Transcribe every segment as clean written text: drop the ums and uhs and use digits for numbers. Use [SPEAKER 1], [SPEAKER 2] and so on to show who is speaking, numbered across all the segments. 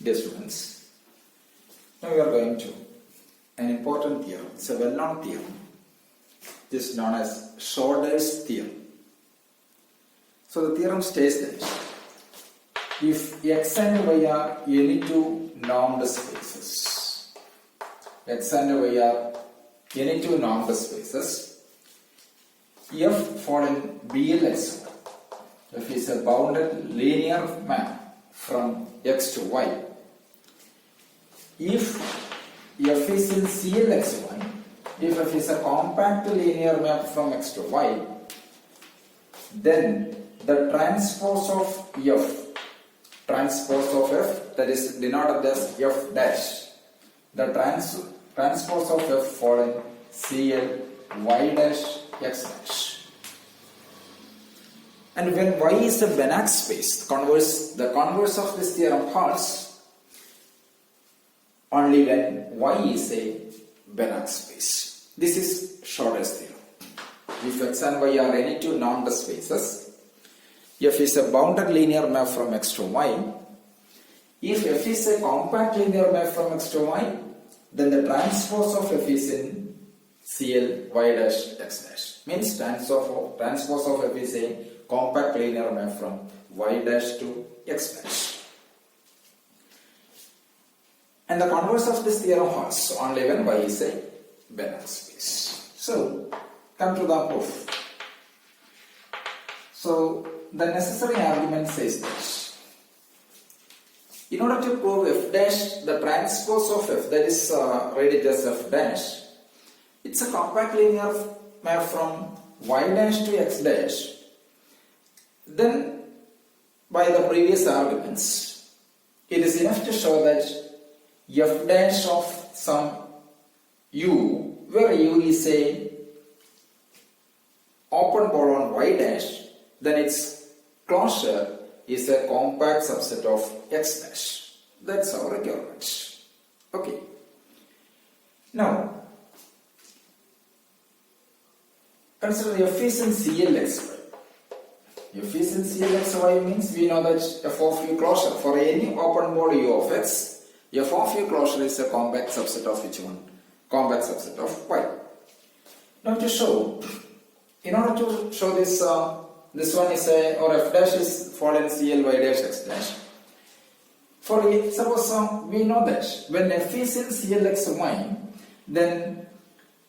[SPEAKER 1] Dear students, now we are going to an important theorem. It's a well-known theorem. It is known as Schrodinger's theorem. So the theorem states that if x and y are any two normed spaces, x and y are any two normed spaces, f fall in BLX1. F is a bounded linear map from x to y. If f is in CLX1, if f is a compact linear map from x to y, then the transpose of f, that is denoted as f dash, the transpose of f fall in CL y dash x dash. And when y is a Banach space, the converse of this theorem holds only when y is a Banach space. This is Schrodinger's theorem. If x and y are any two normed spaces, f is a bounded linear map from x to y. If f is a compact linear map from x to y, then the transpose of f is in CL y dash x dash. Means transpose of f is a compact linear map from y dash to x dash. And the converse of this theorem holds only when y is a Banach space. So, come to the proof. So, the necessary argument says this. In order to prove f dash, the transpose of f, that is read it as f dash, it's a compact linear map from y dash to x dash. Then, by the previous arguments, it is enough to show that f dash of some u, where u is a open ball on y dash, then its closure is a compact subset of x dash. That's our requirement. Okay. Now, consider f is in CLXY. F is in CLXY means we know that f of u closure for any open ball u of x, f of u closure is a compact subset of which one? Compact subset of y. Now to show, in order to show this, this one is a, or f dash is fall in CL y dash x dash. For suppose we know that when f is in CLXY, then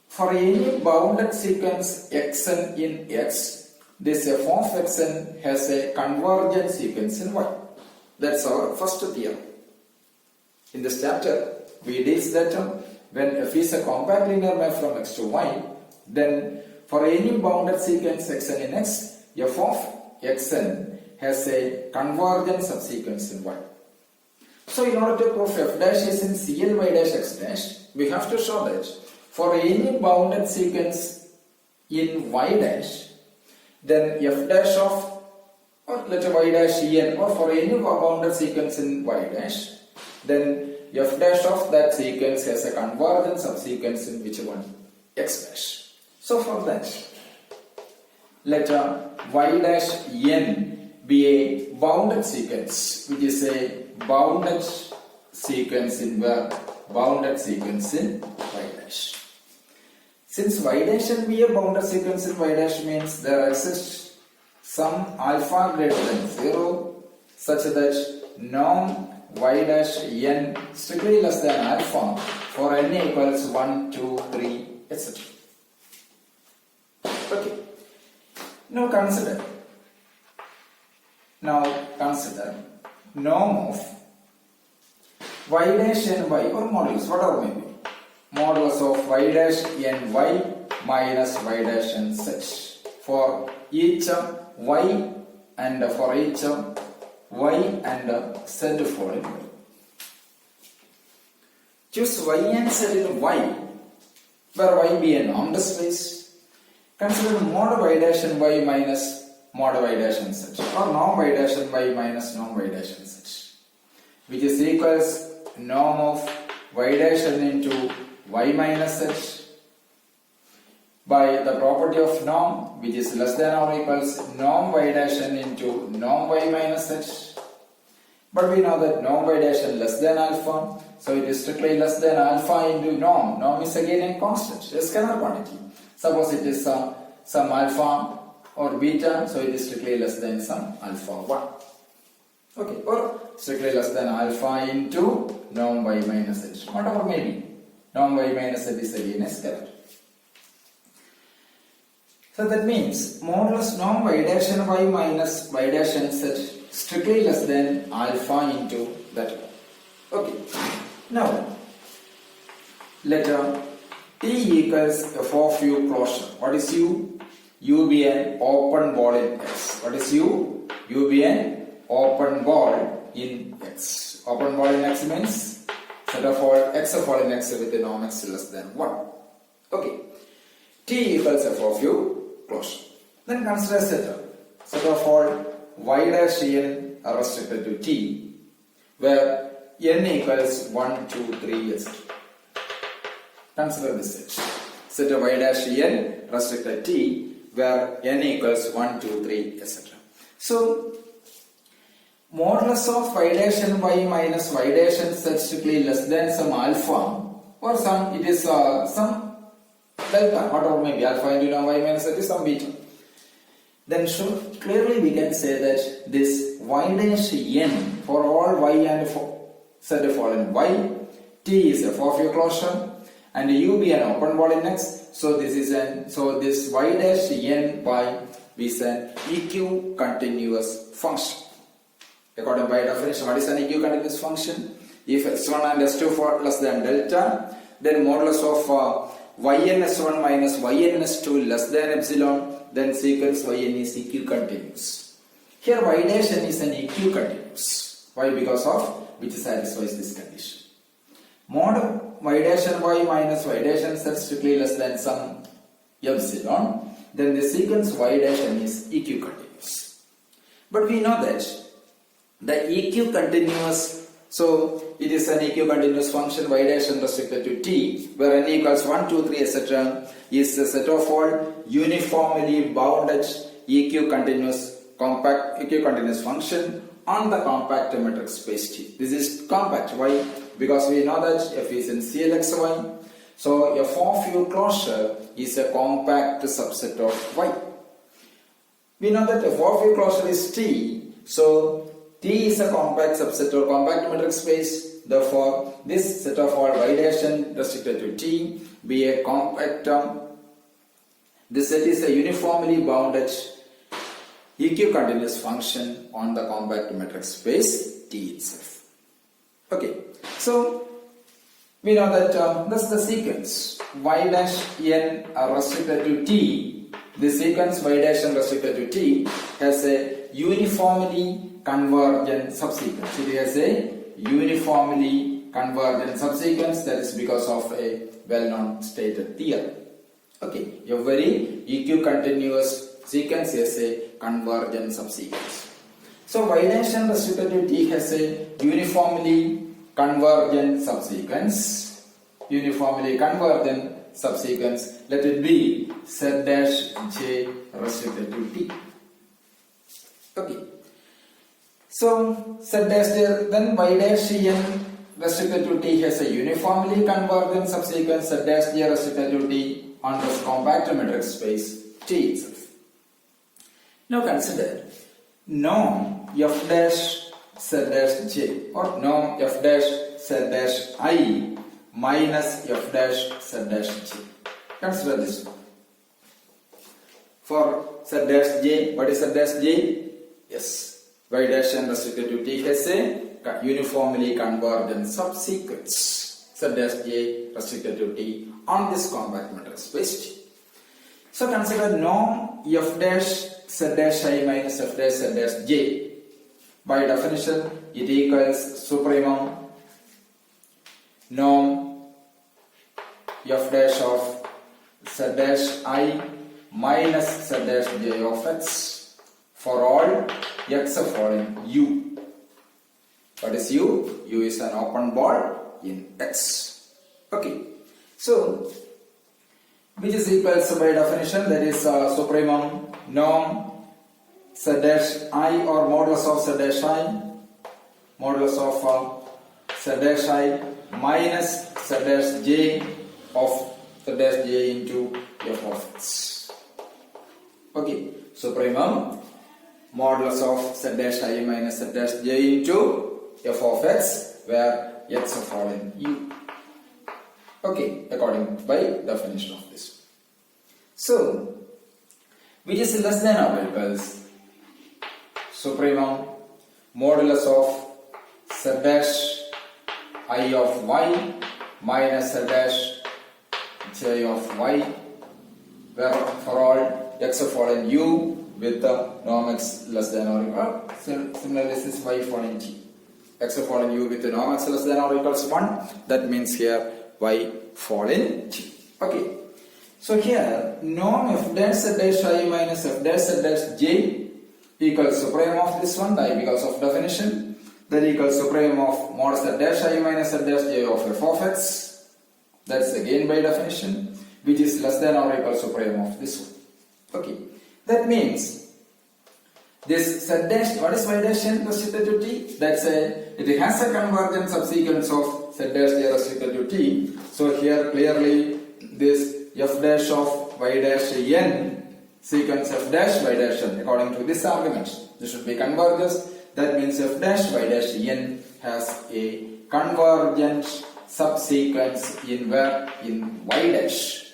[SPEAKER 1] for any bounded sequence xn in x, this f of xn has a convergent sequence in y. That's our first theorem. In this chapter, we did that when f is a compact linear map from x to y, then for any bounded sequence xn in x, f of xn has a convergent subsequence in y. So in order to prove f dash is in CL y dash x dash, we have to show that for any bounded sequence in y dash, then f dash of, or let y dash en, or for any bounded sequence in y dash, then f dash of that sequence has a convergent subsequence in which one? X dash. So for that, let y dash n be a bounded sequence, which is a bounded sequence in where? Bounded sequence in y dash. Since y dash can be a bounded sequence in y dash means there exists some alpha greater than 0 such that norm y dash n strictly less than alpha for n equals 1, 2, 3, etc. Okay. Now consider norm of y dash n y or modulus, whatever may be. Modulus of y dash n y minus y dash n such for each y and for each y and z fall in y. Choose y and z in y, where y be a normed space. Consider mod y dash n y minus mod y dash n z, or norm y dash n y minus norm y dash n z, which is equals norm of y dash n into y minus z by the property of norm, which is less than or equals norm y dash n into norm y minus z But we know that norm y dash n less than alpha, so it is strictly less than alpha into norm. Norm is again a constant, a scalar quantity. Suppose it is some alpha or beta, so it is strictly less than some alpha 1. Okay, or strictly less than alpha into norm y minus z, whatever may be. Norm y minus z is again a scalar. So that means modulus norm y dash n y minus y dash n z strictly less than alpha into that one. Okay. Now, let T equals f of u closure. What is u? U be an open ball in X. What is u? U be an open ball in X. Open ball in X means set of all X of all in X with the norm X less than 1. Okay. T equals f of u closure. Then consider set of all y dash n are restricted to T, where n equals 1, 2, 3, etc. Consider this set. Set of y dash n restricted T, where n equals 1, 2, 3, etc. So, modulus of y dash n y minus y dash n z strictly less than some alpha, or some, it is some delta, whatever may be, alpha into y minus z is some beta. Then clearly we can say that this y dash n for all y and for z following y, T is f of u closure, and u be an open ball in X. So this y dash n y is an EQ continuous function. According by definition, what is an EQ continuous function? If s1 and s2 for less than delta, then modulus of yn s1 minus yn s2 less than epsilon, then sequence yn is EQ continuous. Here y dash n is an EQ continuous. Why? Because of which satisfies this condition. Mod y dash n y minus y dash n z strictly less than some epsilon, then the sequence y dash n is EQ continuous. But we know that the EQ continuous, so it is an EQ continuous function y dash n restricted to T, where n equals 1, 2, 3, etc. is the set of all uniformly bounded EQ continuous function on the compact metric space T. This is compact. Why? Because we know that f is in CLXY. So f of u closure is a compact subset of y. We know that f of u closure is T. So T is a compact subset of compact metric space. Therefore, this set of all y dash n restricted to T be a compact term. This set is a uniformly bounded EQ continuous function on the compact metric space T itself. Okay, so we know that that's the sequence y dash n are restricted to T. The sequence y dash n restricted to T has a uniformly convergent subsequence. It has a uniformly convergent subsequence. That is because of a well-known stated theorem. Okay, every EQ continuous sequence has a convergent subsequence. So y dash n restricted to T has a uniformly convergent subsequence. Uniformly convergent subsequence. Let it be z dash j restricted to T. Okay. So z dash j, then y dash n restricted to T has a uniformly convergent subsequence z dash j restricted to T on this compact metric space T itself. Now consider norm f dash z dash j or norm f dash z dash I minus f dash z dash j. Consider this one. For z dash j, what is z dash j? Yes, y dash n restricted to T has a uniformly convergent subsequence z dash j restricted to T on this compact metric space T. So consider norm f dash z dash I minus f dash z dash j. By definition, it equals supremum norm f dash of z dash I minus z dash j of x for all x of all in u. What is u? U is an open ball in x. Okay. So, which is equals by definition, that is supremum norm z dash I or modulus of z dash I modulus of z dash I minus z dash j of z dash j into f of x. Okay, supremum modulus of z dash I minus z dash j into f of x, where x fall in u. Okay, according by definition of this. So, which is less than or equals supremum modulus of z dash I of y minus z dash j of y, where for all x fall in u with the norm x less than or equal. Similarly, this is y fall in t. X fall in u with the norm x less than or equals 1. That means here y fall in t. Okay. So here norm f dash z dash I minus f dash z dash j equals supremum of this one, the because of definition. That equals supremum of mod z dash I minus z dash j of f of x. That's again by definition, which is less than or equal supremum of this one. Okay. That means this z dash, what is y dash n restricted to t? That's it has a convergent subsequence of z dash j restricted to t. So here clearly this f dash of y dash n sequence f dash y dash n according to this argument. This should be converges. That means f dash y dash n has a convergent subsequence in where? In y dash.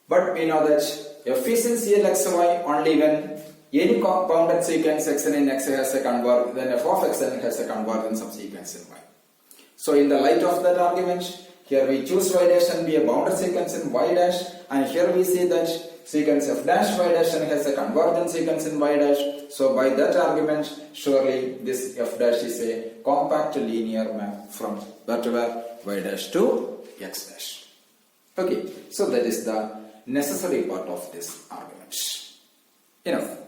[SPEAKER 1] But we know that f is in CLXY only when any bounded sequence xn in x has a convergent, then f of xn has a convergent subsequence in y. So in the light of that argument, here we choose y dash and be a bounded sequence in y dash, and here we see that sequence f dash y dash and has a convergent sequence in y dash. So by that argument, surely this f dash is a compact linear map from whatever y dash to x dash. Okay, so that is the necessary part of this argument. Enough.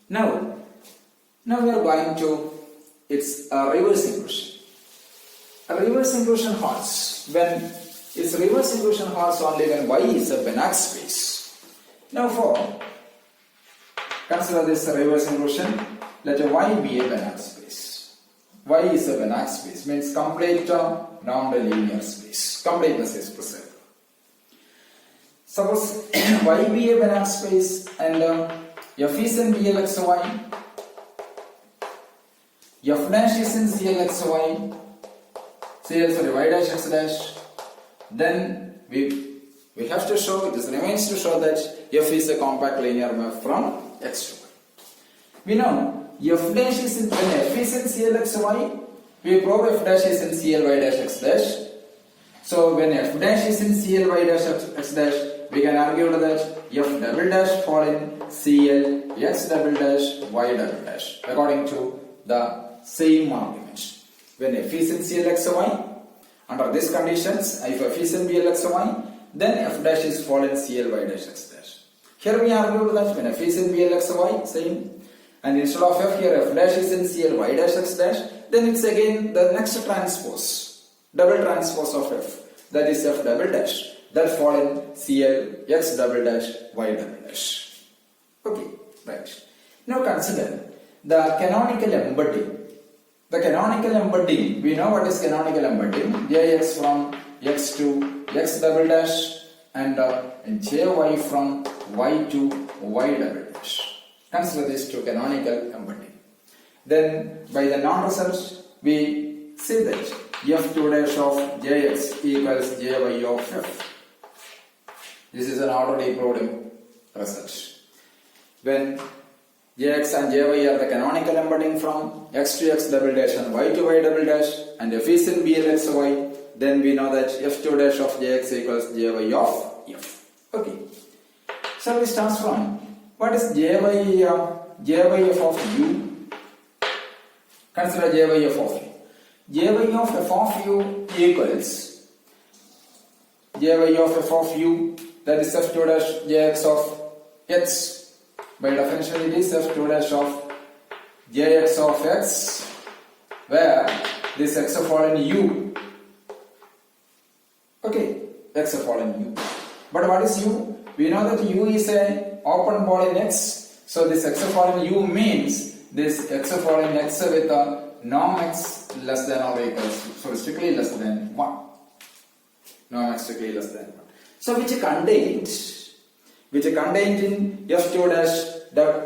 [SPEAKER 1] Now we are going to its reverse inclusion. A reverse inclusion holds when its reverse inclusion holds only when y is a Banach space. Now consider this reverse inclusion. Let y be a Banach space. Y is a Banach space, means complete non-linear space. Completeness is preserved. Suppose y be a Banach space and f is in BLXY, f dash is in CLXY, y dash x dash, then we have to show, it remains to show that f is a compact linear map from x to y. We know f dash is in, when f is in CLXY, we prove f dash is in CLY dash x dash. So when f dash is in CLY dash x dash, we can argue that f double dash fall in CL x double dash y double dash according to the same argument. When f is in CLXY, under these conditions, if f is in BLXY, then f dash is fall in CLY dash x dash. Here we argue that when f is in BLXY, same, and instead of f here f dash is in CLY dash x dash, then it's again the next transpose, double transpose of f, that is f double dash, that fall in CL x double dash y double dash. Okay, right. Now consider the canonical embedding. The canonical embedding, we know what is canonical embedding, jx from x to x double dash and jy from y to y double dash. Consider these two canonical embedding. Then by the non-result, we say that f2 dash of jx equals jy of f. This is an already proved result. When jx and jy are the canonical embedding from x to x double dash and y to y double dash, and f is in BLXY, then we know that f2 dash of jx equals jy of f. Okay. So we start from what is jy f of u? Consider jy f of u. Jy of f of u equals jy of f of u, that is f2 dash jx of x. By definition, it is f2 dash of jx of x, where this x fall in u. Okay, x fall in u. But what is u? We know that u is a open ball in x. So this x fall in u means this x following x with a norm x less than or equals, so strictly less than 1. Norm x strictly less than 1. So which contained in f2 dash,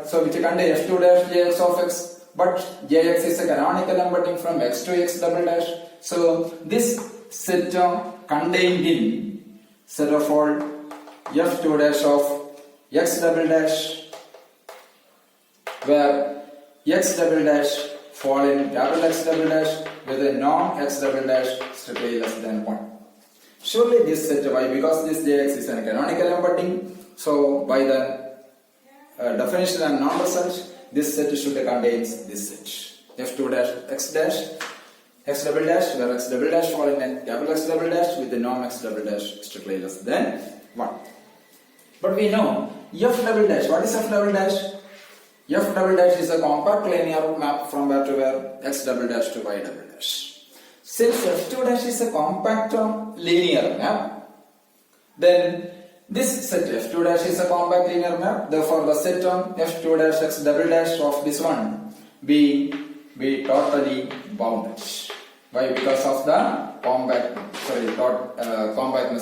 [SPEAKER 1] so which contains f2 dash jx of x, but jx is a canonical embedding from x to x double dash. So this set contained in set of all f2 dash of x double dash, where x double dash fall in double x double dash with a norm x double dash strictly less than 1. Surely this set, why? Because this jx is a canonical embedding, so by the definition and non-result, this set should contain this set f2 dash x double dash, where x double dash fall in double x double dash with the norm x double dash strictly less than 1. But we know f double dash. What is f double dash? F double dash is a compact linear map from where to where, x double dash to y double dash. Since f2 dash is a compact linear map, then this set f2 dash is a compact linear map. Therefore, the set f2 dash x double dash of this one be totally bounded. Why? Because of the compactness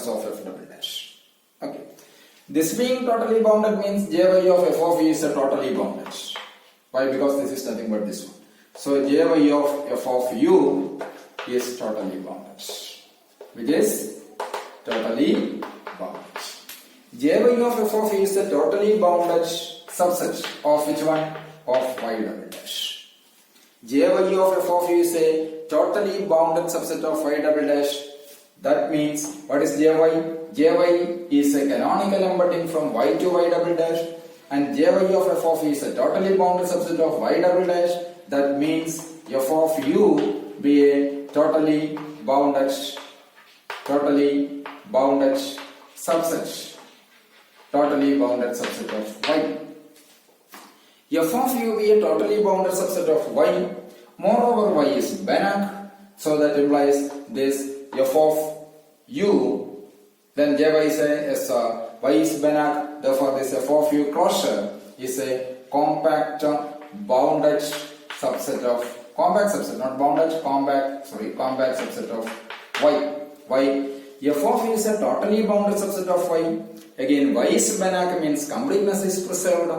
[SPEAKER 1] of f double dash. Okay. This being totally bounded means jy of f of u is a totally bounded. Why? Because this is nothing but this one. So jy of f of u is totally bounded, which is totally bounded. Jy of f of u is a totally bounded subset of which one? Of y double dash. Jy of f of u is a totally bounded subset of y double dash. That means, what is jy? Jy is a canonical embedding from y to y double dash, and jy of f of u is a totally bounded subset of y double dash. That means f of u be a totally bounded subset of y. F of u be a totally bounded subset of y. Moreover, y is Banach, so that implies this f of u, then jy is y is Banach, therefore this f of u closure is a compact subset of y. F of u is a totally bounded subset of y. Again, y is Banach means completeness is preserved.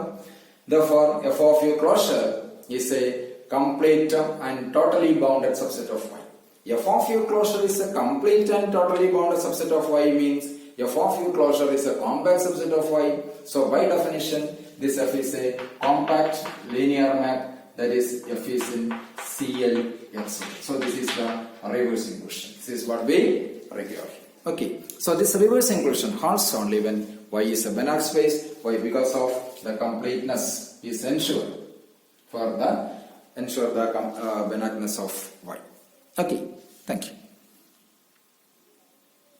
[SPEAKER 1] Therefore, f of u closure is a complete and totally bounded subset of y. F of u closure is a complete and totally bounded subset of y means f of u closure is a compact subset of y. So by definition, this f is a compact linear map, that is f is in CLX. So this is the reverse inclusion. This is what we require. Okay, so this reverse inclusion holds only when y is a Banach space. Why? Because of the completeness is ensured for the Banachness of y. Okay, thank you.